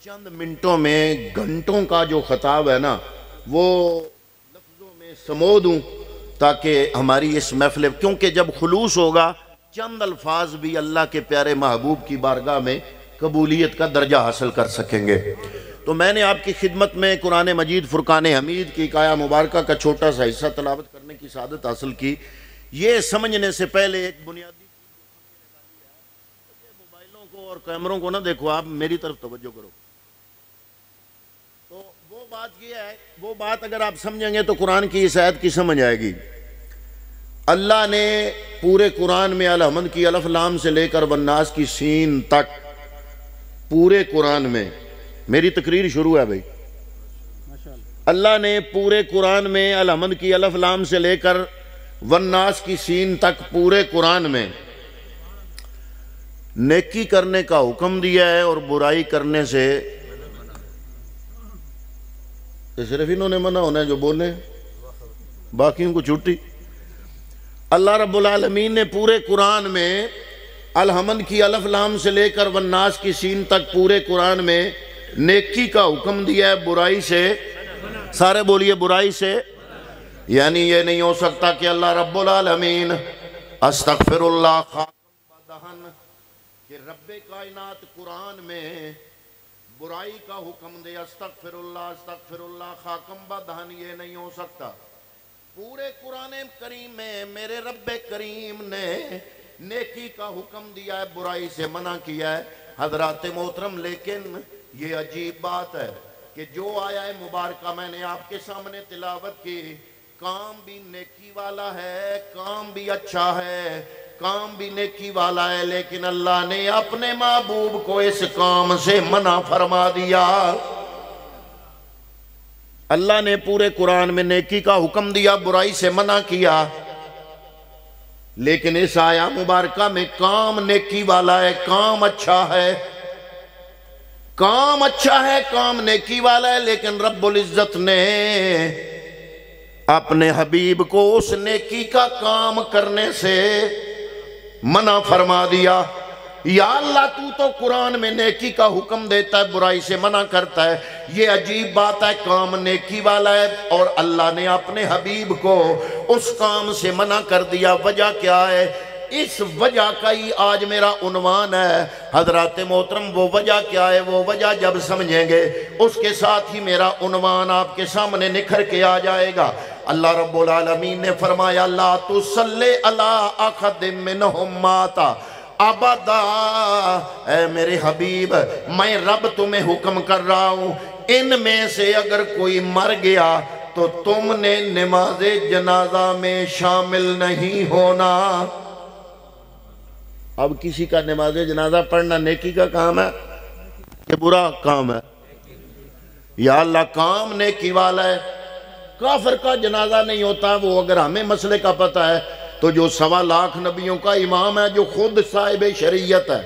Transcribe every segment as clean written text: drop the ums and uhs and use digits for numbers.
چند منٹوں میں گھنٹوں کا جو خطاب ہے نا وہ لفظوں میں سمو دوں تاکہ ہماری اس محفل، کیونکہ جب خلوص ہوگا چند الفاظ بھی اللہ کے پیارے محبوب کی بارگاہ میں قبولیت کا درجہ حاصل کر سکیں گے۔ تو میں نے آپ کی خدمت میں قرآن مجید فرقان حمید کی ایک آیہ مبارکہ کا چھوٹا سا حصہ تلاوت کرنے کی سعادت حاصل کی۔ یہ سمجھنے سے پہلے ایک بنیادی موبائلوں کو اور کیمروں کو نہ دیکھو، آپ میری طرف توجہ کرو۔ تو وہ بات یہ ہے، وہ بات اگر آپ سمجھیں گے تو قرآن کی اس آیت کی سمجھ آئے گی۔ اللہ نے پورے قرآن میں الحمد کی الف لام سے لے کر والناس کی سین تک پورے قرآن میں، میری تقریر شروع ہے بھائی، اللہ نے پورے قرآن میں الحمد کی الف لام سے لے کر والناس کی سین تک پورے قرآن میں نیکی کرنے کا حکم دیا ہے اور برائی کرنے سے صرف انہوں نے منع ہونا ہے جو بولے، باقیوں کو چھٹی۔ اللہ رب العالمین نے پورے قرآن میں الحمد کی الف لام سے لے کر والناس کی سین تک پورے قرآن میں نیکی کا حکم دیا ہے، برائی سے، سارے بولیے برائی سے۔ یعنی یہ نہیں ہو سکتا کہ اللہ رب العالمین استغفر اللہ خاکم بدہن، کہ رب کائنات قرآن میں برائی کا حکم دے استغفر اللہ خاکم بدہن، یہ نہیں ہو سکتا۔ پورے قرآن کریم میں میرے رب کریم نے نیکی کا حکم دیا ہے، برائی سے منع کیا ہے۔ حضرات محترم، لیکن یہ عجیب بات ہے کہ جو آیا مبارکہ میں نے آپ کے سامنے تلاوت کی، کام بھی نیکی والا ہے، کام بھی اچھا ہے، کام بھی نیکی والا ہے، لیکن اللہ نے اپنے محبوب کو اس کام سے منع فرما دیا۔ اللہ نے پورے قرآن میں نیکی کا حکم دیا، برائی سے منع کیا، لیکن اس آیہ مبارکہ میں کام نیکی والا ہے، کام اچھا ہے، کام اچھا ہے، کام نیکی والا ہے، لیکن رب العزت نے اپنے حبیب کو اس نیکی کا کام کرنے سے منع فرما دیا۔ یا اللہ تو قرآن میں نیکی کا حکم دیتا ہے، برائی سے منع کرتا ہے، یہ عجیب بات ہے، کام نیکی والا ہے اور اللہ نے اپنے حبیب کو اس کام سے منع کر دیا۔ وجہ کیا ہے؟ اس وجہ کا ہی آج میرا عنوان ہے۔ حضرات محترم، وہ وجہ کیا ہے؟ وہ وجہ جب سمجھیں گے اس کے ساتھ ہی میرا عنوان آپ کے سامنے نکھر کے آ جائے گا۔ اللہ رب العالمین نے فرمایا لا تصلی علی احد منہم مات ابدا، اے میرے حبیب، میں رب تمہیں حکم کر رہا ہوں، ان میں سے اگر کوئی مر گیا تو تم نے نماز جنازہ میں شامل نہیں ہونا۔ اب کسی کا نماز جنازہ پڑھنا نیکی کا کام ہے کہ برا کام ہے؟ یا اللہ کام نیکی والا ہے۔ کافر کا جنازہ نہیں ہوتا، وہ اگر ہمیں مسئلے کا پتہ ہے تو جو 1.25 لاکھ نبیوں کا امام ہے، جو خود صاحب شریعت ہے،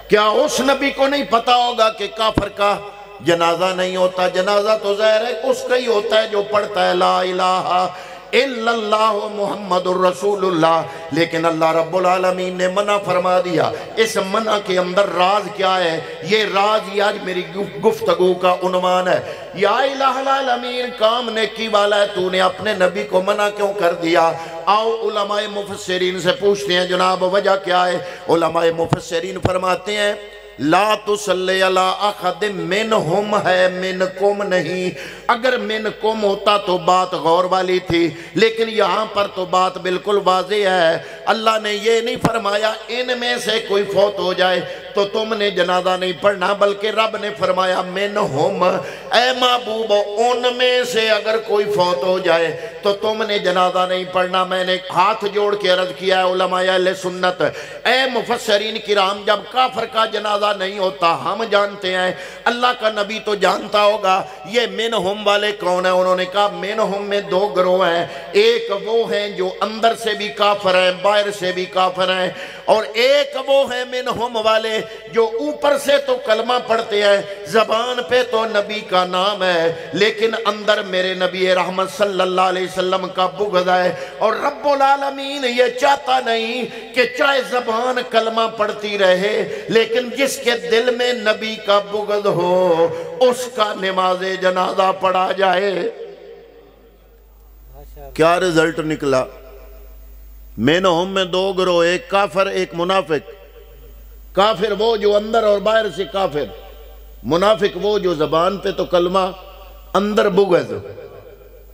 کیا اس نبی کو نہیں پتا ہوگا کہ کافر کا جنازہ نہیں ہوتا؟ جنازہ تو ظاہر ہے اس کا ہی ہوتا ہے جو پڑھتا ہے لا الہ الا اللہ محمد الرسول اللہ، لیکن اللہ رب العالمین نے منع فرما دیا۔ اس منع کے اندر راز کیا ہے؟ یہ راز ہی آج میری گفتگو کا عنوان ہے۔ یا الہ العالمین، کام نیکی والا ہے، تو نے اپنے نبی کو منع کیوں کر دیا؟ آؤ علماء مفسرین سے پوچھتے ہیں جناب وجہ کیا ہے؟ علماء مفسرین فرماتے ہیں لا تصلی علی احد منہم ہے، منکم نہیں۔ اگر منکم ہوتا تو بات غور والی تھی، لیکن یہاں پر تو بات بالکل واضح ہے۔ اللہ نے یہ نہیں فرمایا ان میں سے کوئی فوت ہو جائے تو تم نے جنازہ نہیں پڑھنا، بلکہ رب نے فرمایا منہم، اے محبوب ان میں سے اگر کوئی فوت ہو جائے تو تم نے جنازہ نہیں پڑھنا۔ میں نے ہاتھ جوڑ کے عرض کیا ہے علماء اہل سنت، اے مفسرین کرام، جب کافر کا جنازہ نہیں ہوتا ہم جانتے ہیں، اللہ کا نبی تو جانتا ہوگا یہ منہم والے کون ہیں؟ انہوں نے کہا منہم میں 2 گروہ ہیں، ایک وہ ہیں جو اندر سے بھی کافر ہیں، باہر سے بھی کافر ہیں، اور ایک وہ ہیں منہم والے جو اوپر سے تو کلمہ پڑھتے ہیں، زبان پہ تو نبی کا نام ہے، لیکن اندر میرے نبی رحمت صلی اللہ علیہ وسلم کا بغض ہے۔ اور رب العالمین یہ چاہتا نہیں کہ چاہے زبان کلمہ پڑھتی رہے، لیکن جس کے دل میں نبی کا بغض ہو اس کا نماز جنازہ پڑھا جائے۔ کیا رزلٹ نکلا؟ مینہم میں دو گروہ، ایک کافر ایک منافق۔ کافر وہ جو اندر اور باہر سے کافر، منافق وہ جو زبان پہ تو کلمہ اندر بغض۔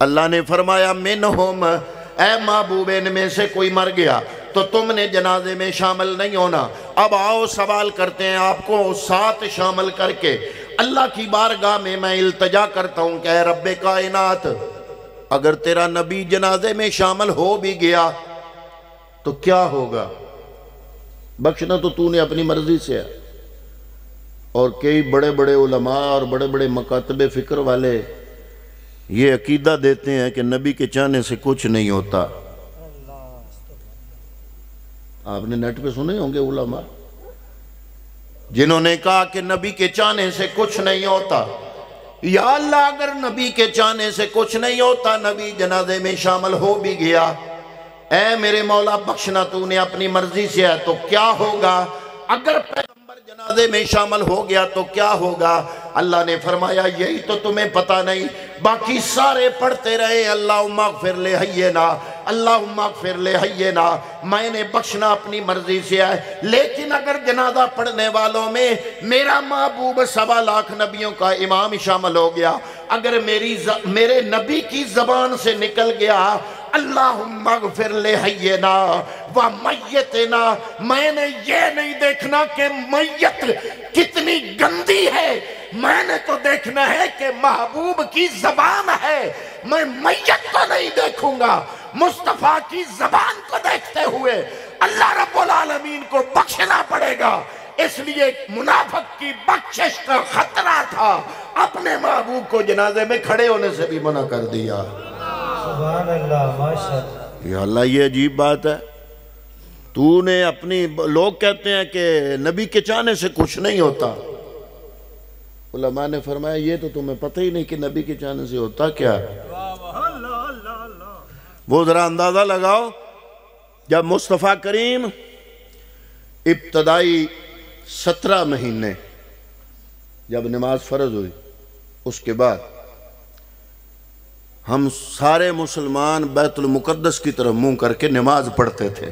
اللہ نے فرمایا مینہم، اے محبوب ان میں سے کوئی مر گیا تو تم نے جنازے میں شامل نہیں ہونا۔ اب آؤ سوال کرتے ہیں آپ کو ساتھ شامل کر کے۔ اللہ کی بارگاہ میں میں التجا کرتا ہوں کہ اے رب کائنات، اگر تیرا نبی جنازے میں شامل ہو بھی گیا تو کیا ہوگا؟ بخشنا تو نے اپنی مرضی سے ہے۔ اور کئی بڑے بڑے علماء اور بڑے بڑے مکاتب فکر والے یہ عقیدہ دیتے ہیں کہ نبی کے چاہنے سے کچھ نہیں ہوتا۔ آپ نے نیٹ پہ سنے ہوں گے علماء جنہوں نے کہا کہ نبی کے چاہنے سے کچھ نہیں ہوتا۔ یا اللہ، اگر نبی کے چاہنے سے کچھ نہیں ہوتا، نبی جنازے میں شامل ہو بھی گیا، اے میرے مولا بخشنا تو نے اپنی مرضی سے ہے تو کیا ہوگا؟ اگر پیغمبر جنازے میں شامل ہو گیا تو کیا ہوگا؟ اللہ نے فرمایا یہی تو تمہیں پتہ نہیں، باقی سارے پڑھتے رہے اللہم اغفر لحینا، اللہم اغفر لحینا، میں نے بخشنا اپنی مرضی سے ہے۔ لیکن اگر جنازہ پڑھنے والوں میں میرا محبوب 1.25 لاکھ نبیوں کا امام شامل ہو گیا، اگر میرے نبی کی زبان سے نکل گیا اللہم اغفر لحینا و میتنا، میں نے یہ نہیں دیکھنا کہ میت کتنی گندی ہے، میں نے تو دیکھنا ہے کہ محبوب کی زبان ہے۔ میں میت تو نہیں دیکھوں گا، مصطفیٰ کی زبان کو دیکھتے ہوئے اللہ رب العالمین کو بخشنا پڑے گا۔ اس لیے منافق کی بخشش کا خطرہ تھا، اپنے محبوب کو جنازے میں کھڑے ہونے سے بھی منع کر دیا۔ سبحان اللہ، ماشاءاللہ۔ یا اللہ یہ عجیب بات ہے، تو نے اپنی، لوگ کہتے ہیں کہ نبی کے چاہنے سے کچھ نہیں ہوتا۔ علماء نے فرمایا یہ تو تمہیں پتہ ہی نہیں کہ نبی کے چاہنے سے ہوتا کیا۔ وہ ذرا اندازہ لگاؤ، جب مصطفیٰ کریم ابتدائی 17 مہینے جب نماز فرض ہوئی، اس کے بعد ہم سارے مسلمان بیت المقدس کی طرف منہ کر کے نماز پڑھتے تھے۔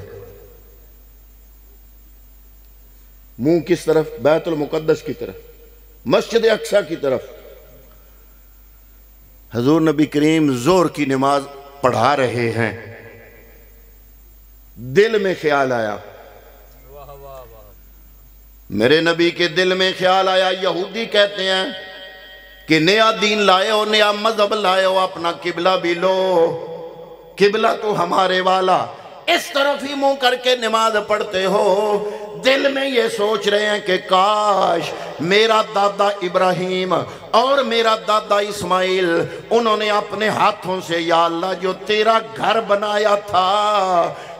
منہ کس طرف؟ بیت المقدس کی طرف، مسجد اقصی کی طرف۔ حضور نبی کریم ظہر کی نماز پڑھا رہے ہیں، دل میں خیال آیا، میرے نبی کے دل میں خیال آیا، یہودی کہتے ہیں کہ نیا دین لائے ہو، نیا مذہب لائے ہو، اپنا قبلہ بھی لو، قبلہ تو ہمارے والا، اس طرف ہی منہ کر کے نماز پڑھتے ہو۔ دل میں یہ سوچ رہے ہیں کہ کاش میرا دادا ابراہیم اور میرا دادا اسماعیل، انہوں نے اپنے ہاتھوں سے یا اللہ جو تیرا گھر بنایا تھا،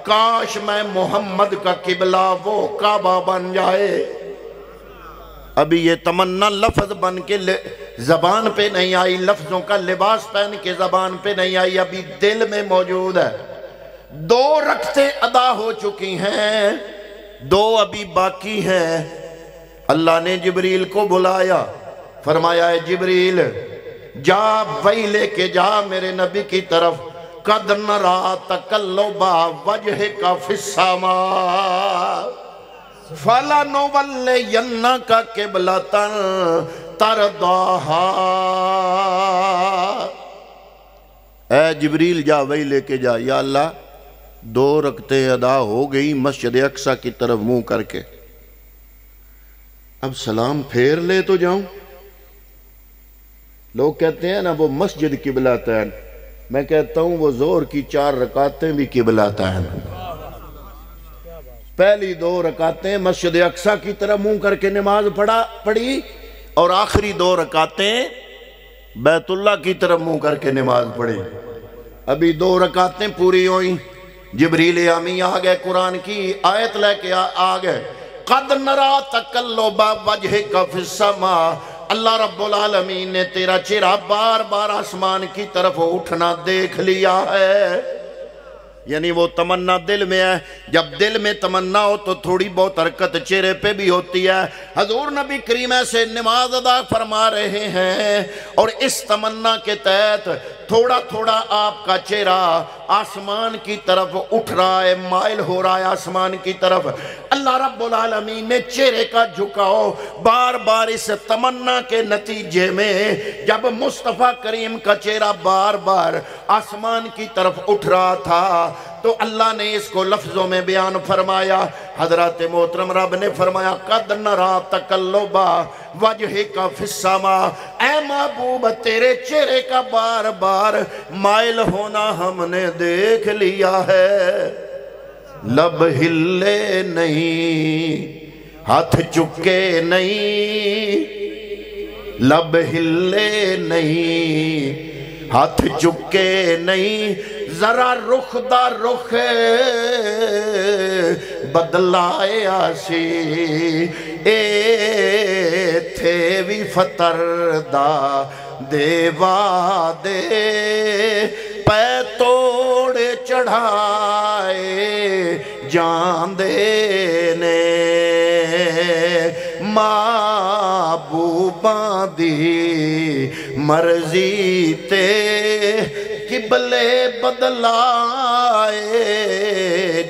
کاش میں محمد کا قبلہ وہ کعبہ بن جائے۔ ابھی یہ تمنا لفظ بن کے زبان پہ نہیں آئی، لفظوں کا لباس پہن کے زبان پہ نہیں آئی، ابھی دل میں موجود ہے۔ 2 رکعتیں ادا ہو چکی ہیں، 2 ابھی باقی ہیں۔ اللہ نے جبریل کو بلایا، فرمایا اے جبریل جا وہی لے کے جا میرے نبی کی طرف، قد نرا تقلب وجہک فی السماء فَلَنُوَلِّيَنَّكَ قِبْلَةً تَرْضَاهَا۔ اے جبریل جا وہی لے کے جا، یا اللہ 2 رکعتیں ادا ہو گئی مسجد اقصی کی طرف منہ کر کے، اب سلام پھیر لے تو جاؤں۔ لوگ کہتے ہیں نا وہ مسجد قبلتین، میں کہتا ہوں وہ ظہر کی 4 رکعتیں بھی قبلتین۔ پہلی 2 رکعتیں مسجد اقصی کی طرف منہ کر کے نماز پڑھی، اور آخری 2 رکعتیں بیت اللہ کی طرف منہ کر کے نماز پڑھی۔ ابھی 2 رکعتیں پوری ہوئیں، جبریل امی آ گئے، قرآن کی آیت لے کے آ گئے، قد نرا تقلب وجہک فی السماء، اللہ رب العالمین نے تیرا چہرہ بار بار آسمان کی طرف اٹھنا دیکھ لیا ہے۔ یعنی وہ تمنا دل میں ہے، جب دل میں تمنا ہو تو تھوڑی بہت حرکت چہرے پہ بھی ہوتی ہے۔ حضور نبی کریم سے نماز ادا فرما رہے ہیں اور اس تمنا کے تحت تھوڑا تھوڑا آپ کا چہرہ آسمان کی طرف اٹھ رہا ہے، مائل ہو رہا ہے آسمان کی طرف۔ اللہ رب العالمین نے چہرے کا جھکاؤ بار بار اس تمنا کے نتیجے میں جب مصطفیٰ کریم کا چہرہ بار بار آسمان کی طرف اٹھ رہا تھا تو اللہ نے اس کو لفظوں میں بیان فرمایا۔ حضرت محترم رب نے فرمایا قد نرا تقلب وجہک فی السماء، اے محبوب تیرے چہرے کا بار بار مائل ہونا ہم نے دیکھ لیا ہے۔ لب ہلے نہیں، ہاتھ چکے نہیں، لب ہلے نہیں، ہاتھ چکے نہیں، ذرا رخ دا رخ بدلائے آسی، اے تھے وی فتر دا دیوا دے، پے توڑ چڑھائے جان دے نے، محبوباں دی مرضی تے قبلے بدلائے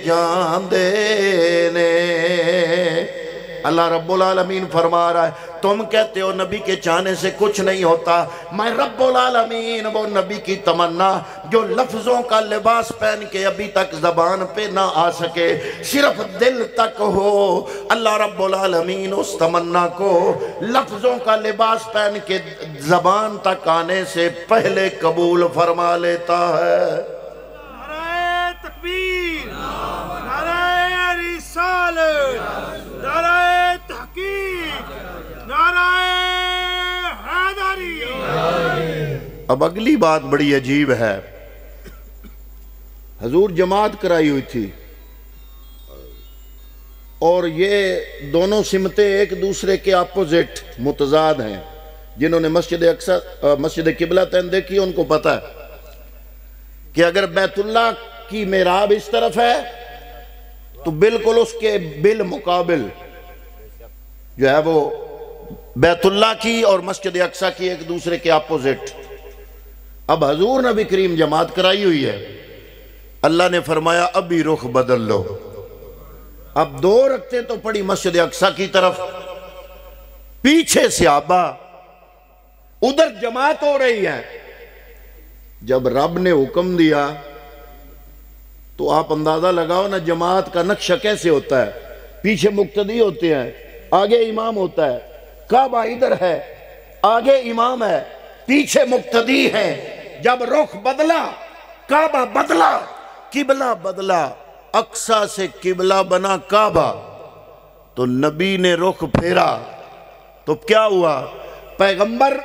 جان دے نے۔ اللہ رب العالمین فرما رہا ہے تم کہتے ہو نبی کے چاہنے سے کچھ نہیں ہوتا، میں رب العالمین وہ نبی کی تمنا جو لفظوں کا لباس پہن کے ابھی تک زبان پہ نہ آ سکے، صرف دل تک ہو، اللہ رب العالمین اس تمنا کو لفظوں کا لباس پہن کے زبان تک آنے سے پہلے قبول فرما لیتا ہے۔ نعرہ تکبیر، نعرہ رسالت، نعرہ تحقیق، نعرہ حیدری۔ اب اگلی بات بڑی عجیب ہے، حضور جماعت کرائی ہوئی تھی اور یہ دونوں سمتیں ایک دوسرے کے اپوزٹ متضاد ہیں۔ جنہوں نے مسجد قبلہ تین دیکھی ان کو پتہ ہے کہ اگر بیت اللہ کی محراب اس طرف ہے تو بالکل اس کے بالمقابل جو ہے وہ بیت اللہ کی اور مسجد اقصی کی ایک دوسرے کے اپوزٹ۔ اب حضور نبی کریم جماعت کرائی ہوئی ہے، اللہ نے فرمایا ابھی رخ بدل لو۔ اب دو رکھتے تو پڑی مسجد اقصی کی طرف، پیچھے صحابہ، ادھر جماعت ہو رہی ہے۔ جب رب نے حکم دیا تو آپ اندازہ لگاؤ نا جماعت کا نقشہ کیسے ہوتا ہے۔ پیچھے مقتدی ہوتے ہیں، آگے امام ہوتا ہے، کعبہ ادھر ہے، آگے امام ہے، پیچھے مقتدی ہے۔ جب رخ بدلا، کعبہ بدلا، قبلہ بدلا، اقصی سے قبلہ بنا کعبہ، تو نبی نے رخ پھیرا تو کیا ہوا؟ پیغمبر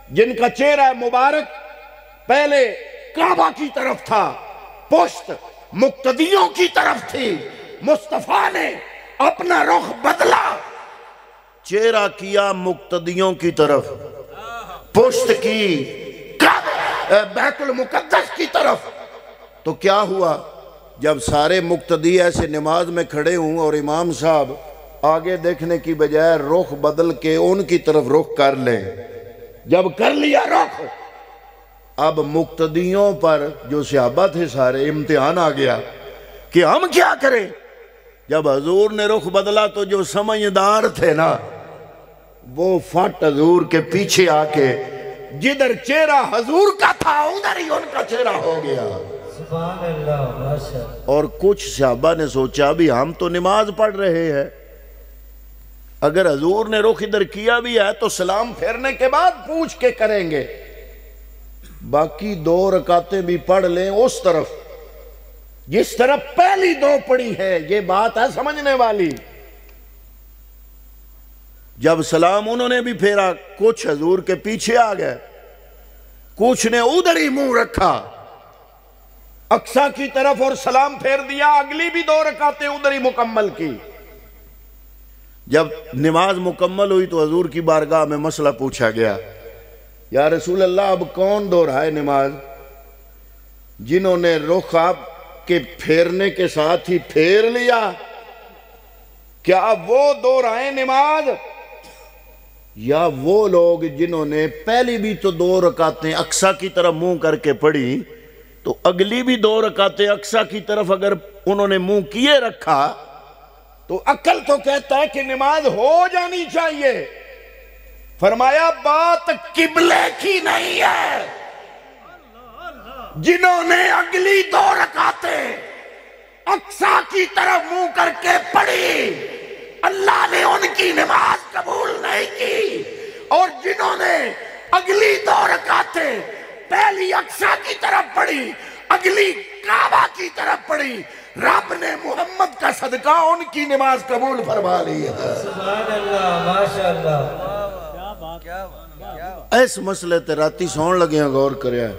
جن کا چہرہ مبارک پہلے کعبہ کی طرف تھا، پشت مقتدیوں کی طرف تھی، مصطفیٰ نے اپنا رخ بدلا، چہرہ کیا مقتدیوں کی طرف، پشت کی بیت المقدس کی طرف۔ تو کیا ہوا؟ جب سارے مقتدی ایسے نماز میں کھڑے ہوں اور امام صاحب آگے دیکھنے کی بجائے رخ بدل کے ان کی طرف رخ کر لیں، جب کر لیا رخ، اب مقتدیوں پر جو صحابہ تھے سارے امتحان آ گیا کہ ہم کیا کریں۔ جب حضور نے رخ بدلا تو جو سمجھدار تھے نا وہ فٹ حضور کے پیچھے آ کے جدھر چہرہ حضور کا تھا ادھر ہی ان کا چہرہ ہو گیا۔ سبحان اللہ، ماشاءاللہ۔ اور کچھ صحابہ نے سوچا بھی ہم تو نماز پڑھ رہے ہیں، اگر حضور نے رخ ادھر کیا بھی ہے تو سلام پھیرنے کے بعد پوچھ کے کریں گے، باقی دو رکعتیں بھی پڑھ لیں اس طرف جس طرف پہلی دو پڑھی ہے۔ یہ بات ہے سمجھنے والی۔ جب سلام انہوں نے بھی پھیرا، کچھ حضور کے پیچھے آ گئے، کچھ نے ادھر ہی منہ رکھا اقصی کی طرف اور سلام پھیر دیا، اگلی بھی دو رکعتیں ادھر ہی مکمل کی۔ جب نماز مکمل ہوئی تو حضور کی بارگاہ میں مسئلہ پوچھا گیا، یا رسول اللہ اب کون دہرائے نماز؟ جنہوں نے رخ آپ کے پھیرنے کے ساتھ ہی پھیر لیا، کیا وہ دہرائے نماز؟ یا وہ لوگ جنہوں نے پہلی بھی تو 2 رکعتیں اقصی کی طرف منہ کر کے پڑھی، تو اگلی بھی 2 رکعتیں اقصی کی طرف اگر انہوں نے منہ کیے رکھا تو عقل تو کہتا ہے کہ نماز ہو جانی چاہیے۔ فرمایا بات قبلے کی نہیں ہے، جنہوں نے اگلی 2 رکعتیں اقصی کی طرف منہ کر کے پڑھی اللہ نے ان کی نماز قبول نہیں کی، اور جنہوں نے اگلی 2 رکعتیں پہلی اقصی کی طرف پڑھی اگلی کعبہ کی طرف پڑھی، رب نے محمد کا صدقہ ان کی نماز قبول فرما لی ہے۔ سبحان اللہ، ماشاءاللہ۔ اس مسئلے تے راتی سون لگے ہیں، غور کریا ہے۔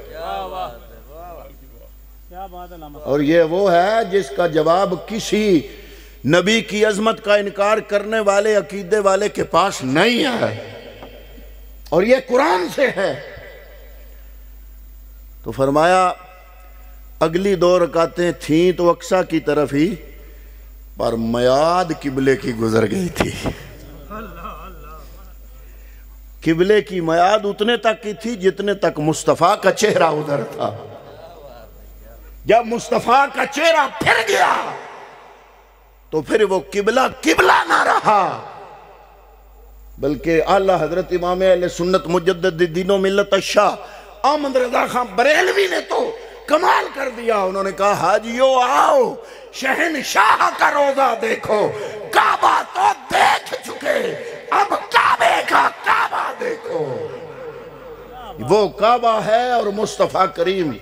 اور یہ وہ ہے جس کا جواب کسی نبی کی عظمت کا انکار کرنے والے عقیدے والے کے پاس نہیں ہے، اور یہ قرآن سے ہے۔ تو فرمایا اگلی 2 رکعتیں تھیں تو اقصی کی طرف ہی، پر میعاد قبلے کی گزر گئی تھی۔ قبلے کی میعاد اتنے تک کی تھی جتنے تک مصطفیٰ کا چہرہ ادھر تھا۔ جب مصطفیٰ کا چہرہ پھر گیا تو پھر وہ قبلہ نہ رہا، بلکہ اعلیٰ حضرت امام اہل سنت مجدد دین و ملت الشاہ احمد رضا خان بریلوی نے تو کمال کر دیا۔ انہوں نے کہا حاجیو آؤ شہنشاہ کا روزہ دیکھو، کعبہ تو دیکھ چکے، اب کعبے کا کعبہ دیکھو۔ وہ کعبہ ہے اور مصطفیٰ کریم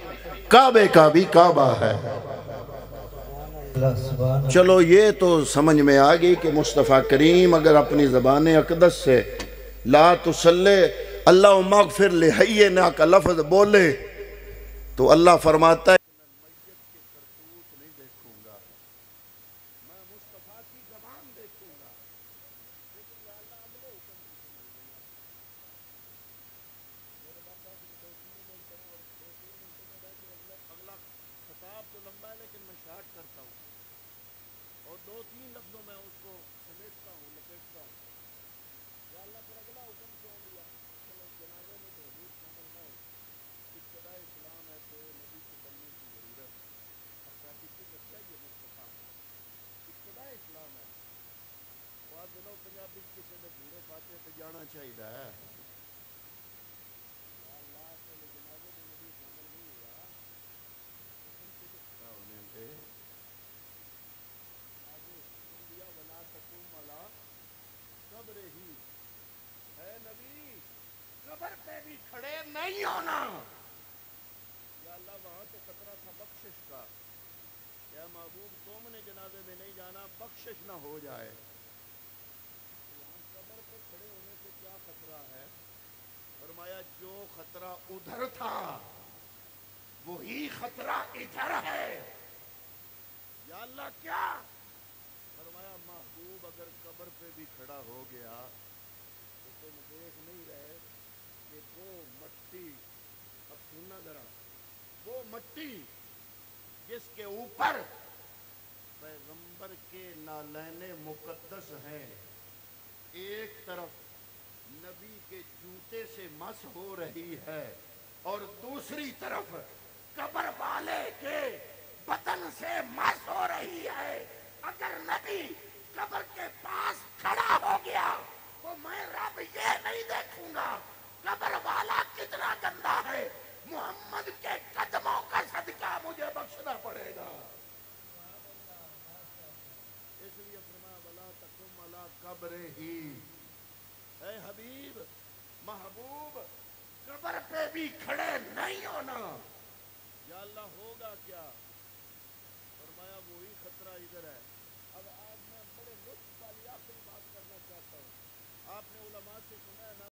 کعبے کا بھی کعبہ ہے۔ چلو یہ تو سمجھ میں آگئی کہ مصطفیٰ کریم اگر اپنی زبان اقدس سے لا تصلی اللہم اغفر لحینا کا لفظ بولے تو اللہ فرماتا ہے جانا چاہیے ہے۔ اے نبی قبر پہ بھی کھڑے نہیں ہونا، یا اللہ وہاں تو خطرہ تھا بخشش کا، یا محبوب تم نے جنازے میں نہیں جانا بخشش نہ ہو جائے۔ قبر پہ کھڑے ہونے سے کیا خطرہ ہے؟ فرمایا جو خطرہ ادھر تھا وہی خطرہ ادھر ہے۔ یا اللہ کیا؟ فرمایا محبوب اگر قبر پہ بھی کھڑا ہو گیا تو تم دیکھ نہیں رہے کہ وہ مٹی، اب سننا ذرا، وہ مٹی جس کے اوپر پیغمبر کے نالین مقدس ہیں، ایک طرف نبی کے جوتے سے مس ہو رہی ہے اور دوسری طرف قبر والے کے بدن سے مس ہو رہی ہے۔ اگر نبی قبر کے پاس کھڑا ہو گیا تو میں رب یہ نہیں دیکھوں گا قبر والا کتنا گندا ہے، محمد کے قدموں کا صدقہ مجھے بخشنا پڑے گا۔ اس لیے فرمایا ولا تقم علی قبرہ، اے حبیب محبوب قبر پہ بھی کھڑے نہیں ہونا۔ یا اللہ ہوگا کیا؟ فرمایا وہی خطرہ ادھر ہے۔ اب آج میں بڑے لطف والی آخری بات کرنا چاہتا ہوں۔ آپ نے علماء سے سنا ہے نا